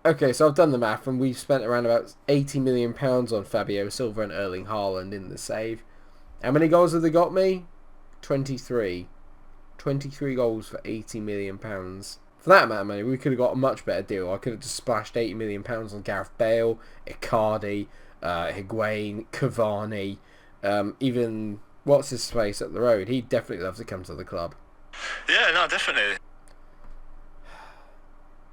Okay, so I've done the math, and we've spent around about £80 million on Fabio Silva and Erling Haaland in the save. How many goals have they got me? 23. 23 goals for £80 million. For that amount of money, we could have got a much better deal. I could have just splashed £80 million on Gareth Bale, Icardi, Higuain, Cavani, even what's his face up the road. He'd definitely love to come to the club. Yeah, no, definitely.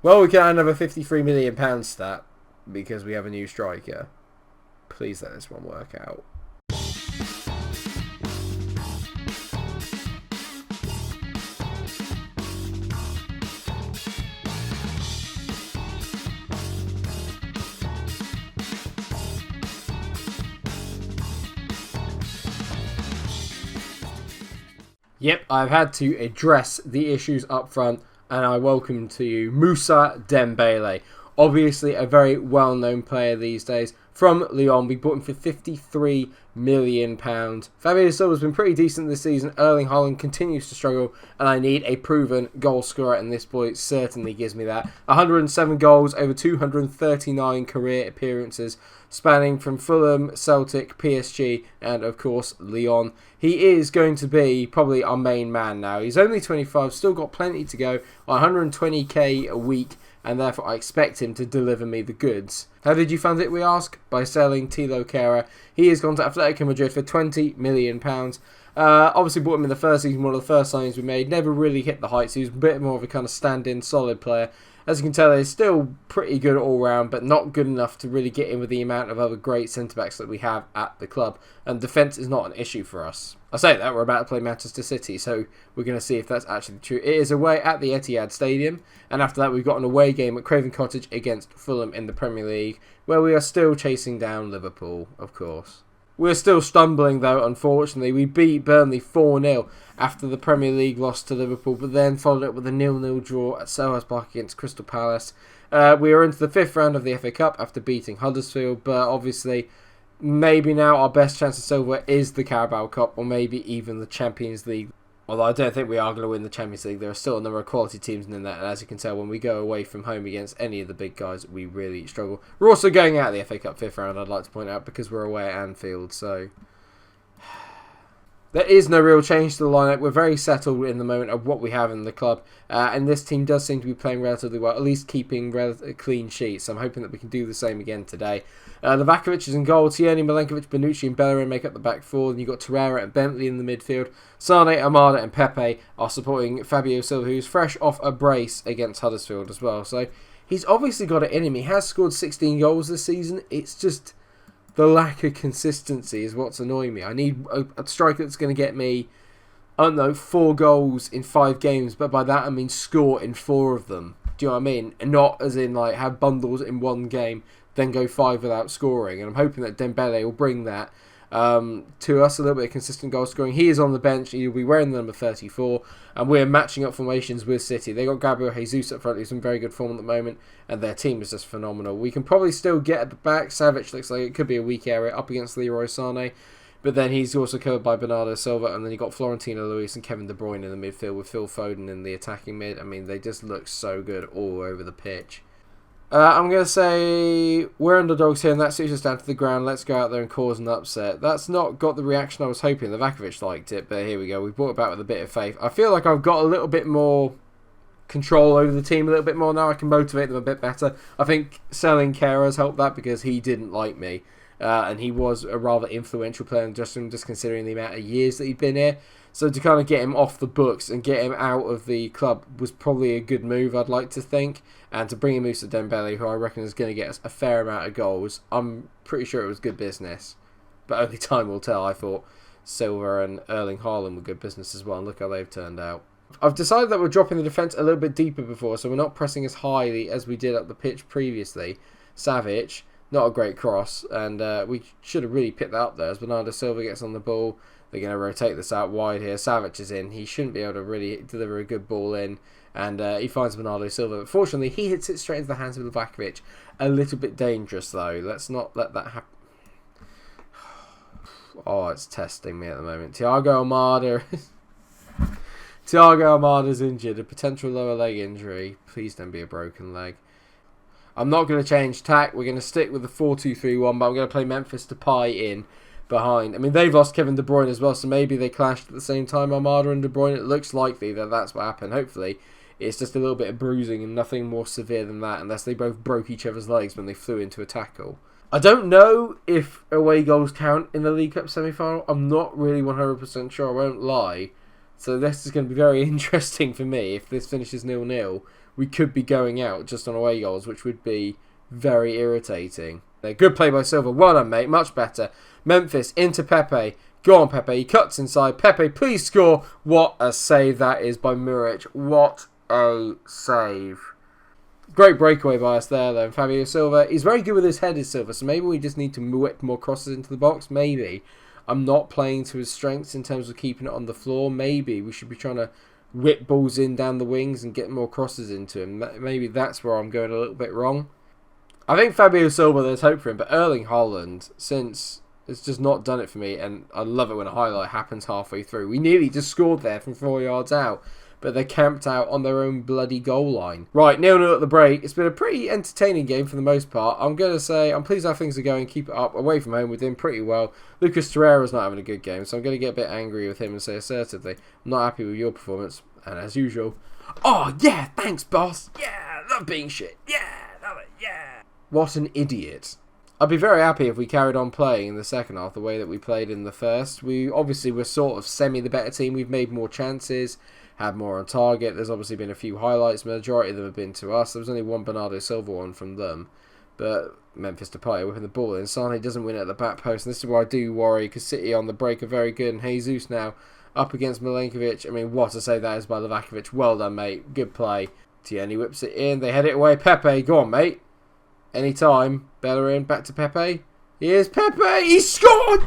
Well, we can add another £53 million stat because we have a new striker. Please let this one work out. Yep, I've had to address the issues up front, and I welcome to you Moussa Dembele. Obviously a very well-known player these days. From Lyon, we bought him for £53 million. Fabio Silva's been pretty decent this season. Erling Haaland continues to struggle, and I need a proven goal scorer, and this boy certainly gives me that. 107 goals over 239 career appearances, spanning from Fulham, Celtic, PSG, and of course Lyon. He is going to be probably our main man now. He's only 25, still got plenty to go, 120k a week, and therefore I expect him to deliver me the goods. How did you fund it, we ask? By selling Thilo Kehrer. He has gone to Atletico Madrid for £20 million. Obviously bought him in the first season, one of the first signings we made. Never really hit the heights. He was a bit more of a kind of stand-in solid player. As you can tell, he's still pretty good all round, but not good enough to really get in with the amount of other great centre-backs that we have at the club. And defence is not an issue for us. I say that, we're about to play Manchester City, so we're going to see if that's actually true. It is away at the Etihad Stadium, and after that we've got an away game at Craven Cottage against Fulham in the Premier League, where we are still chasing down Liverpool, of course. We're still stumbling though, unfortunately. We beat Burnley 4-0 after the Premier League loss to Liverpool, but then followed up with a 0-0 draw at Selhurst Park against Crystal Palace. We are into the 5th round of the FA Cup after beating Huddersfield, but obviously maybe now our best chance of silver is the Carabao Cup, or maybe even the Champions League. Although I don't think we are going to win the Champions League. There are still a number of quality teams in that, and as you can tell, when we go away from home against any of the big guys, we really struggle. We're also going out of the FA Cup 5th round, I'd like to point out, because we're away at Anfield, so there is no real change to the lineup. We're very settled in the moment of what we have in the club, and this team does seem to be playing relatively well, at least keeping clean sheets. So I'm hoping that we can do the same again today. Livakovic is in goal. Tierney, Milenkovic, Bonucci and Bellerin make up the back four. Then you've got Torreira and Bentley in the midfield. Sane, Amada and Pepe are supporting Fabio Silva, who's fresh off a brace against Huddersfield as well. So he's obviously got it in him. He has scored 16 goals this season. It's just the lack of consistency is what's annoying me. I need a striker that's going to get me, I don't know, 4 goals in 5 games, but by that I mean score in 4 of them. Do you know what I mean? And not as in like have bundles in one game, then go 5 without scoring. And I'm hoping that Dembele will bring that to us, a little bit of consistent goal scoring. He is on the bench. He'll be wearing the number 34, and we're matching up formations with City. They got Gabriel Jesus up front, who's in very good form at the moment, and their team is just phenomenal. We can probably still get at the back. Savic looks like it could be a weak area up against Leroy Sane, but then he's also covered by Bernardo Silva, and then you've got Florentino Luis and Kevin De Bruyne in the midfield with Phil Foden in the attacking mid. I mean, they just look so good all over the pitch. I'm going to say we're underdogs here, and that suits us down to the ground. Let's go out there and cause an upset. That's not got the reaction I was hoping. Livakovic liked it, but here we go. We brought it back with a bit of faith. I feel like I've got a little bit more control over the team, a little bit more now. I can motivate them a bit better. I think selling Kehrer has helped that because he didn't like me. And he was a rather influential player, just considering the amount of years that he'd been here. So to kind of get him off the books and get him out of the club was probably a good move, I'd like to think. And to bring in Moussa Dembele, who I reckon is going to get us a fair amount of goals, I'm pretty sure it was good business. But only time will tell. I thought Silva and Erling Haaland were good business as well, and look how they've turned out. I've decided that we're dropping the defence a little bit deeper before, so we're not pressing as highly as we did up the pitch previously. Savic, not a great cross, and we should have really picked that up there as Bernardo Silva gets on the ball. They're going to rotate this out wide here. Savic is in. He shouldn't be able to really deliver a good ball in. And he finds Bernardo Silva. But fortunately, he hits it straight into the hands of Livakovic. A little bit dangerous, though. Let's not let that happen. Oh, it's testing me at the moment. Thiago Almada's injured. A potential lower leg injury. Please don't be a broken leg. I'm not going to change tack. We're going to stick with the 4-2-3-1, but I'm going to play Memphis Depay in behind. I mean, they've lost Kevin De Bruyne as well, so maybe they clashed at the same time, Armada and De Bruyne. It looks likely that that's what happened. Hopefully, it's just a little bit of bruising and nothing more severe than that, unless they both broke each other's legs when they flew into a tackle. I don't know if away goals count in the League Cup semi-final. I'm not really 100% sure, I won't lie. So this is going to be very interesting for me. If this finishes 0-0, we could be going out just on away goals, which would be very irritating. Good play by Silva. Well done, mate. Much better. Memphis into Pepe. Go on, Pepe. He cuts inside. Pepe, please score. What a save that is by Muric. What a save. Great breakaway by us there, though. Fabio Silva. He's very good with his head, is Silva. So maybe we just need to whip more crosses into the box. Maybe. I'm not playing to his strengths in terms of keeping it on the floor. Maybe we should be trying to whip balls in down the wings and get more crosses into him. Maybe that's where I'm going a little bit wrong. I think Fabio Silva, there's hope for him, but Erling Haaland, since it's just not done it for me, and I love it when a highlight happens halfway through. We nearly just scored there from 4 yards out, but they're camped out on their own bloody goal line. Right, 0-0 at the break. It's been a pretty entertaining game for the most part. I'm going to say I'm pleased how things are going. Keep it up. Away from home, we're doing pretty well. Lucas Torreira's not having a good game, so I'm going to get a bit angry with him and say assertively, I'm not happy with your performance, and as usual, oh yeah, thanks boss, yeah, love being shit, yeah, love it, yeah. What an idiot. I'd be very happy if we carried on playing in the second half the way that we played in the first. We obviously were sort of semi the better team. We've made more chances, had more on target. There's obviously been a few highlights. Majority of them have been to us. There was only one Bernardo Silva one from them. But Memphis Depay whipping the ball in. Sane doesn't win it at the back post. And this is where I do worry, because City on the break are very good. And Jesus now up against Milenkovic. I mean, what a save that is by Livakovic. Well done, mate. Good play. Tierney whips it in. They head it away. Pepe, go on, mate. Anytime. Bellerin, back to Pepe. Here's Pepe. He scored!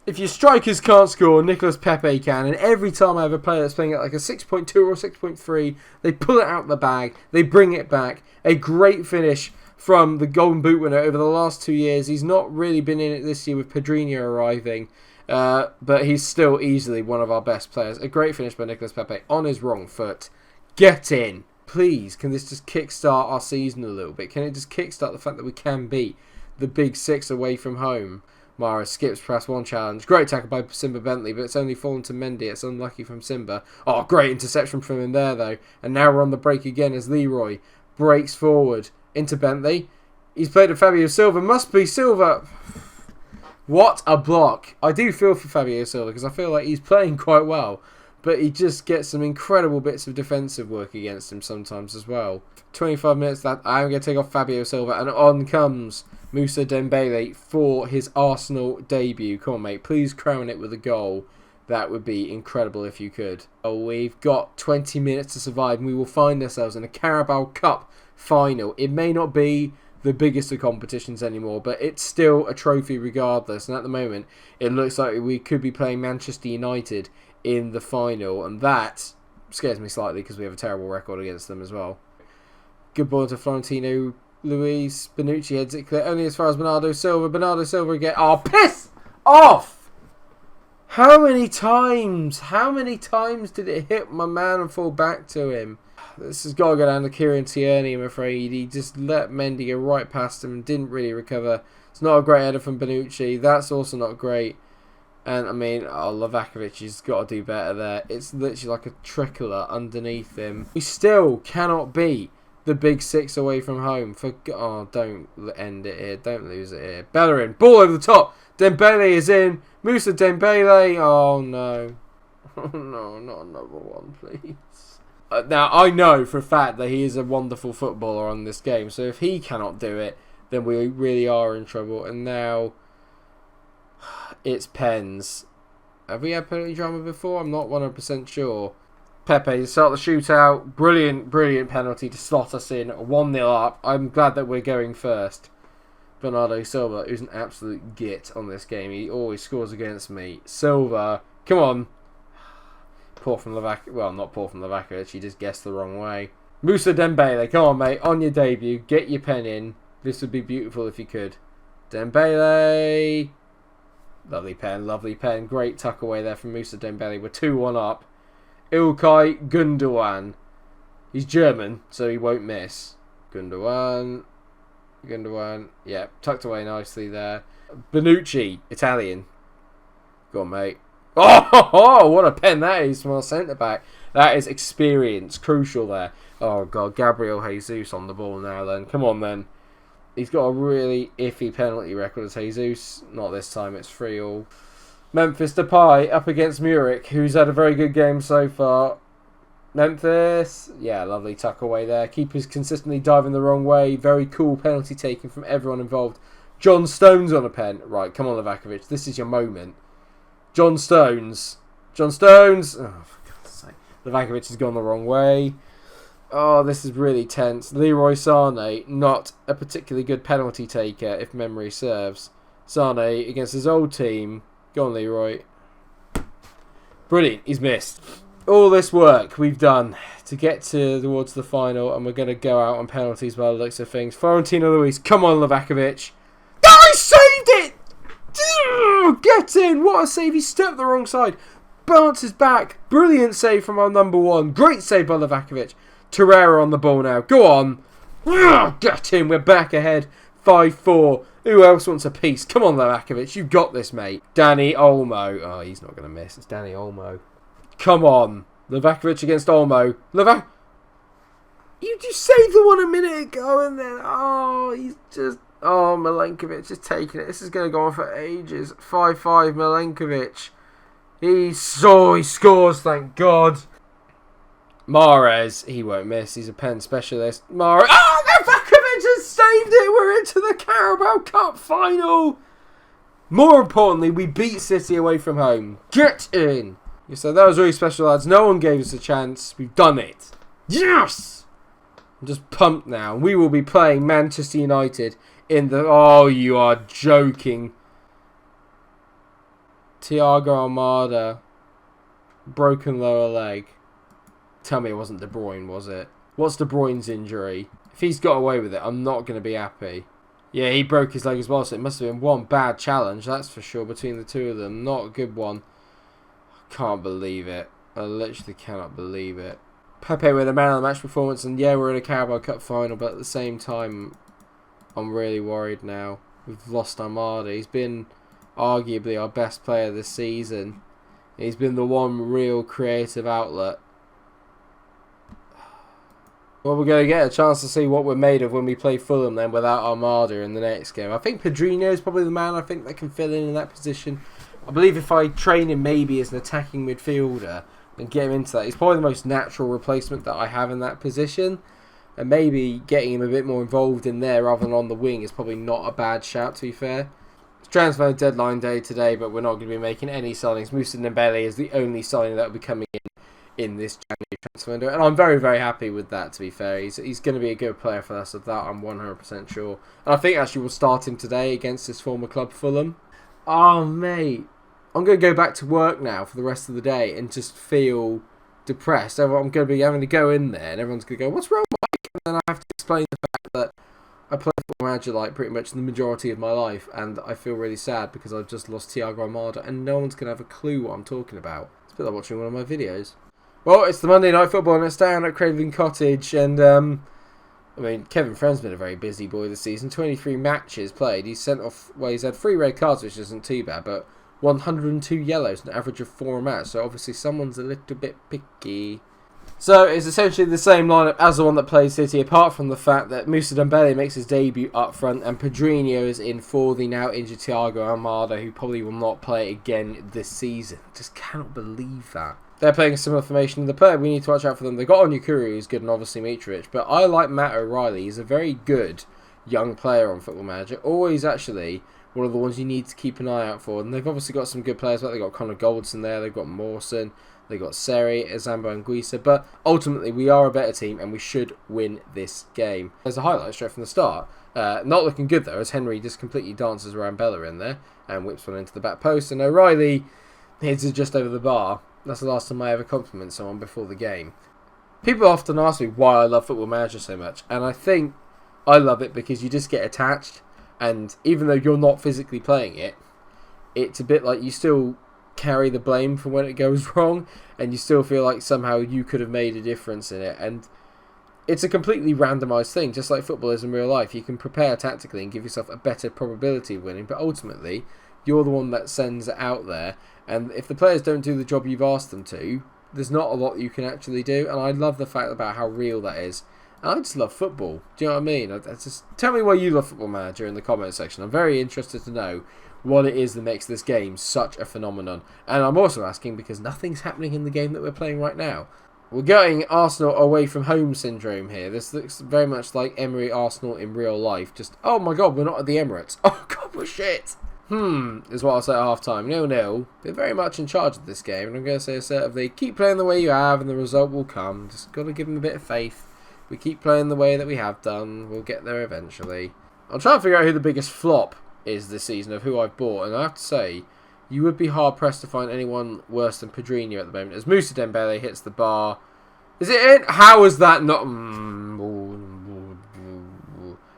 If your strikers can't score, Nicolas Pepe can. And every time I have a player that's playing at like a 6.2 or 6.3, they pull it out the bag. They bring it back. A great finish from the Golden Boot winner over the last 2 years. He's not really been in it this year with Pedrinho arriving. But he's still easily one of our best players. A great finish by Nicolas Pepe on his wrong foot. Get in. Please, can this just kickstart our season a little bit? Can it just kickstart the fact that we can beat the big six away from home? Mara skips past one challenge. Great tackle by Simba Bentley, but it's only fallen to Mendy. It's unlucky from Simba. Oh, great interception from him there, though. And now we're on the break again as Leroy breaks forward into Bentley. He's played to Fabio Silva. Must be Silva. What a block. I do feel for Fabio Silva because I feel like he's playing quite well. But he just gets some incredible bits of defensive work against him sometimes as well. 25 minutes that I'm going to take off Fabio Silva, and on comes Moussa Dembele for his Arsenal debut. Come on, mate, please crown it with a goal. That would be incredible if you could. Oh, we've got 20 minutes to survive, and we will find ourselves in a Carabao Cup final. It may not be the biggest of competitions anymore, but it's still a trophy regardless. And at the moment, it looks like we could be playing Manchester United in the final, and that scares me slightly because we have a terrible record against them as well. Good ball to Florentino Luis. Bonucci heads it clear only as far as Bernardo Silva. Bernardo Silva again. Oh, piss off! How many times did it hit my man and fall back to him? This has got to go down to Kieran Tierney, I'm afraid. He just let Mendy go right past him and didn't really recover. It's not a great header from Bonucci. That's also not great. And, I mean, Livakovic has got to do better there. It's literally like a trickler underneath him. We still cannot beat the big six away from home. Oh, don't end it here. Don't lose it here. Bellerin, ball over the top. Dembele is in. Moussa Dembele. Oh, no. Oh, no, not another one, please. Now, I know for a fact that he is a wonderful footballer on this game. So if he cannot do it, then we really are in trouble. And now it's pens. Have we had penalty drama before? I'm not 100% sure. Pepe to start the shootout. Brilliant penalty to slot us in. 1-0 up. I'm glad that we're going first. Bernardo Silva, who's an absolute git on this game. He always scores against me. Silva, come on. Poor from Livakovic. Well, not poor from Livakovic. He just guessed the wrong way. Moussa Dembele, come on, mate. On your debut. Get your pen in. This would be beautiful if you could. Dembele. Lovely pen. Great tuck away there from Moussa Dembele. We're 2-1 up. Ilkay Gundogan. He's German, so he won't miss. Gundogan. Yeah, tucked away nicely there. Bonucci, Italian. Go on, mate. Oh, what a pen that is from our centre-back. That is experience. Crucial there. Oh, God. Gabriel Jesus on the ball now, then. Come on, then. He's got a really iffy penalty record as Jesus. Not this time. It's 3-3. Memphis Depay up against Muric, who's had a very good game so far. Memphis. Yeah, lovely tuck away there. Keeper's consistently diving the wrong way. Very cool penalty taken from everyone involved. John Stones on a pen. Right, come on, Livakovic. This is your moment. John Stones. Oh, for God's sake. Livakovic has gone the wrong way. Oh, this is really tense. Leroy Sané, not a particularly good penalty taker, if memory serves. Sané against his old team. Go on, Leroy. Brilliant. He's missed. All this work we've done to get towards the final, and we're going to go out on penalties by the looks of things. Florentino Luis, come on, Livakovic. Oh, he saved it! Get in! What a save. He stepped the wrong side. Bounces back. Brilliant save from our number one. Great save by Livakovic. Torreira on the ball now. Go on. Get in. We're back ahead. 5-4. Who else wants a piece? Come on, Livakovic. You've got this, mate. Danny Olmo. Oh, he's not going to miss. It's Danny Olmo. Come on. Livakovic against Olmo. You just saved the one a minute ago and then... Oh, he's just... Oh, Milenkovic is taking it. This is going to go on for ages. 5-5 Milenkovic. He scores, thank God. Mahrez, he won't miss. He's a pen specialist. Mahrez. Oh, Livakovic has saved it. We're into the Carabao Cup final. More importantly, we beat City away from home. Get in. So that was really special, lads. No one gave us a chance. We've done it. Yes! I'm just pumped now. We will be playing Manchester United in the... Oh, you are joking. Thiago Almada. Broken lower leg. Tell me it wasn't De Bruyne, was it? What's De Bruyne's injury? If he's got away with it, I'm not going to be happy. Yeah, he broke his leg as well, so it must have been one bad challenge, that's for sure, between the two of them. Not a good one. Can't believe it. I literally cannot believe it. Pepe with a man of the match performance, and yeah, we're in a Carabao Cup final, but at the same time, I'm really worried now. We've lost Armada. He's been arguably our best player this season. He's been the one real creative outlet. Well, we're going to get a chance to see what we're made of when we play Fulham then without Armada in the next game. I think Pedrinho is probably the man I think that can fill in that position. I believe if I train him maybe as an attacking midfielder and get him into that, he's probably the most natural replacement that I have in that position. And maybe getting him a bit more involved in there rather than on the wing is probably not a bad shout, to be fair. It's transfer deadline day today, but we're not going to be making any signings. Moussa Dembele is the only signing that will be coming in this January transfer window. And I'm very, very happy with that, to be fair. He's going to be a good player for us, of that I'm 100% sure. And I think actually we'll start him today against his former club, Fulham. Oh, mate. I'm going to go back to work now for the rest of the day and just feel depressed. I'm going to be having to go in there and everyone's going to go, what's wrong, Mike? And then I have to explain the fact that I played Football Manager like pretty much the majority of my life, and I feel really sad because I've just lost Thiago Almada and no one's going to have a clue what I'm talking about. It's a bit like watching one of my videos. Well, it's the Monday Night Football and it's down at Craven Cottage, and I mean, Kevin Friend's been a very busy boy this season. 23 matches played. He's sent off, well, he's had 3 red cards, which isn't too bad, but 102 yellows, an average of 4 a match, so obviously someone's a little bit picky. So it's essentially the same lineup as the one that plays City, apart from the fact that Moussa Dembele makes his debut up front and Pedrinho is in for the now injured Thiago Almada, who probably will not play again this season. Just cannot believe that. They're playing a similar formation in the player. We need to watch out for them. They've got Onyekuru, who's good, and obviously Mitrovic, but I like Matt O'Reilly. He's a very good young player on Football Manager. Always actually one of the ones you need to keep an eye out for. And they've obviously got some good players. Like they've got Connor Goldson there. They've got Mawson. They've got Seri, Azambo and Guisa. But ultimately, we are a better team and we should win this game. There's a highlight straight from the start. Not looking good though, as Henry just completely dances around Bella in there and whips one into the back post. And O'Reilly hits it just over the bar. That's the last time I ever compliment someone before the game. People often ask me why I love Football Manager so much. And I think I love it because you just get attached. And even though you're not physically playing it, it's a bit like you still carry the blame for when it goes wrong, and you still feel like somehow you could have made a difference in it. And it's a completely randomised thing, just like football is in real life. You can prepare tactically and give yourself a better probability of winning, but ultimately, you're the one that sends it out there. And if the players don't do the job you've asked them to, there's not a lot you can actually do. And I love the fact about how real that is. And I just love football. Do you know what I mean? Just tell me why you love Football Manager in the comment section. I'm very interested to know what it is that makes this game such a phenomenon. And I'm also asking because nothing's happening in the game that we're playing right now. We're going Arsenal away from home syndrome here. This looks very much like Emery Arsenal in real life. Just, oh my god, we're not at the Emirates. Oh god, we're shit. Is what I'll say at half time. 0-0. They're very much in charge of this game. And I'm going to say assertively, keep playing the way you have and the result will come. Just got to give them a bit of faith. If we keep playing the way that we have done, we'll get there eventually. I'll try and figure out who the biggest flop is this season of who I've bought. And I have to say, you would be hard-pressed to find anyone worse than Pedrinho at the moment. As Moussa Dembele hits the bar. Is it in? How is that not...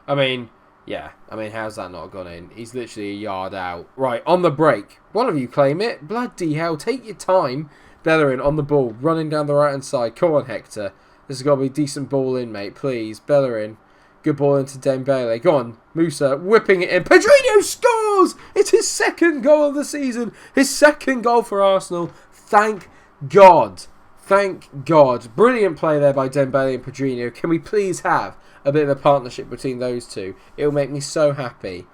I mean... Yeah, how's that not gone in? He's literally a yard out. Right, on the break. One of you claim it. Bloody hell, take your time. Bellerin on the ball, running down the right-hand side. Come on, Hector. This has got to be a decent ball in, mate, please. Bellerin. Good ball into Dembele. Go on, Moussa, whipping it in. Pedrinho scores! It's his second goal of the season. His second goal for Arsenal. Thank God. Thank God. Brilliant play there by Dembele and Pedrinho. Can we please have a bit of a partnership between those two? It'll make me so happy.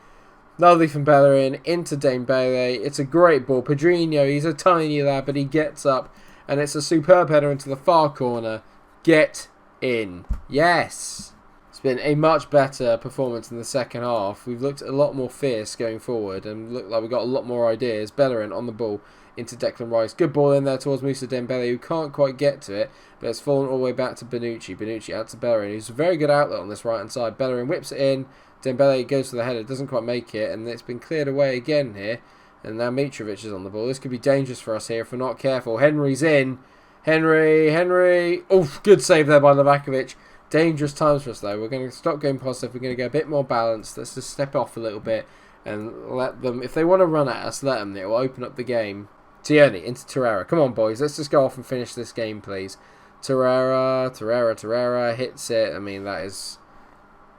Lovely from Bellerin into Dembele. It's a great ball. Pedrinho, he's a tiny lad, but he gets up. And it's a superb header into the far corner. Get in. Yes. It's been a much better performance in the second half. We've looked a lot more fierce going forward and looked like we've got a lot more ideas. Bellerin on the ball into Declan Rice. Good ball in there towards Moussa Dembele, who can't quite get to it, but it's fallen all the way back to Bonucci. Bonucci out to Bellerin, who's a very good outlet on this right-hand side. Bellerin whips it in. Dembele goes for the header, doesn't quite make it, and it's been cleared away again here. And now Mitrovic is on the ball. This could be dangerous for us here if we're not careful. Henry's in. Henry. Oof, good save there by Livakovic. Dangerous times for us though. We're going to stop going positive. We're going to go a bit more balanced. Let's just step off a little bit and let them, if they want to run at us, let them. It will open up the game. Tierney into Torreira. Come on, boys. Let's just go off and finish this game, please. Torreira hits it. I mean, that is...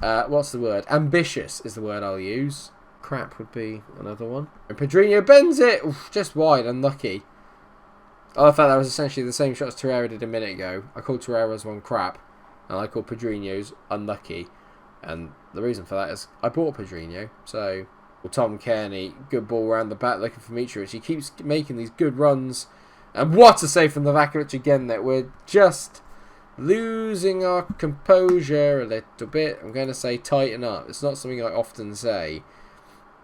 what's the word? Ambitious is the word I'll use. Crap would be another one. And Pedrinho bends it. Oof, just wide. Unlucky. I thought that was essentially the same shot as Torreira did a minute ago. I called Torreira's one crap. And I called Pedrinho's unlucky. And the reason for that is I bought Pedrinho. So... Well, Tom Kearney, good ball around the back looking for Mitrovic. He keeps making these good runs. And what a save from Livakovic again, that we're just losing our composure a little bit. I'm going to say tighten up. It's not something I often say.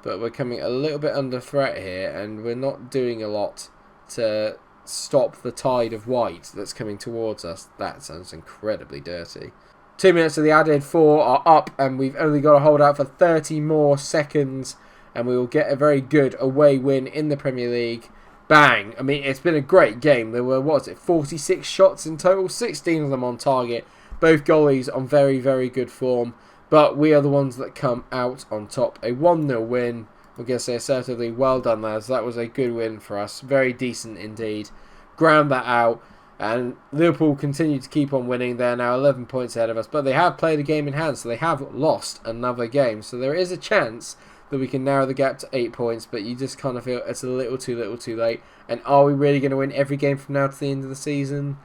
But we're coming a little bit under threat here. And we're not doing a lot to stop the tide of white that's coming towards us. That sounds incredibly dirty. 2 minutes of the added 4 are up. And we've only got to hold out for 30 more seconds. And we will get a very good away win in the Premier League. Bang! I mean, it's been a great game. There were, 46 shots in total? 16 of them on target. Both goalies on very, very good form. But we are the ones that come out on top. A 1-0 win. I'm going to say assertively, well done, lads. That was a good win for us. Very decent indeed. Ground that out. And Liverpool continue to keep on winning. They're now 11 points ahead of us. But they have played a game in hand, so they have lost another game. So there is a chance that we can narrow the gap to 8 points, but you just kind of feel it's a little too late. And are we really going to win every game from now to the end of the season?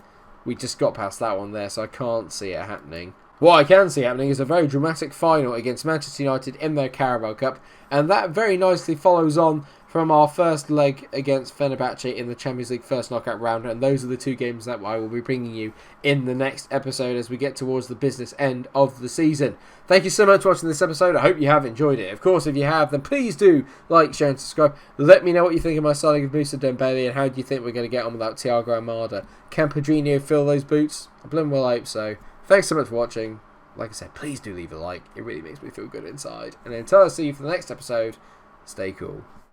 We just got past that one there, so I can't see it happening. What I can see happening is a very dramatic final against Manchester United in their Carabao Cup, and that very nicely follows on from our first leg against Fenerbahce in the Champions League first knockout round, and those are the two games that I will be bringing you in the next episode as we get towards the business end of the season. Thank you so much for watching this episode. I hope you have enjoyed it. Of course, if you have, then please do like, share and subscribe. Let me know what you think of my signing of Moussa Dembele and how do you think we're going to get on without Thiago Almada. Can Pedrinho fill those boots? I bloody well hope so. Thanks so much for watching. Like I said, please do leave a like. It really makes me feel good inside. And until I see you for the next episode, stay cool.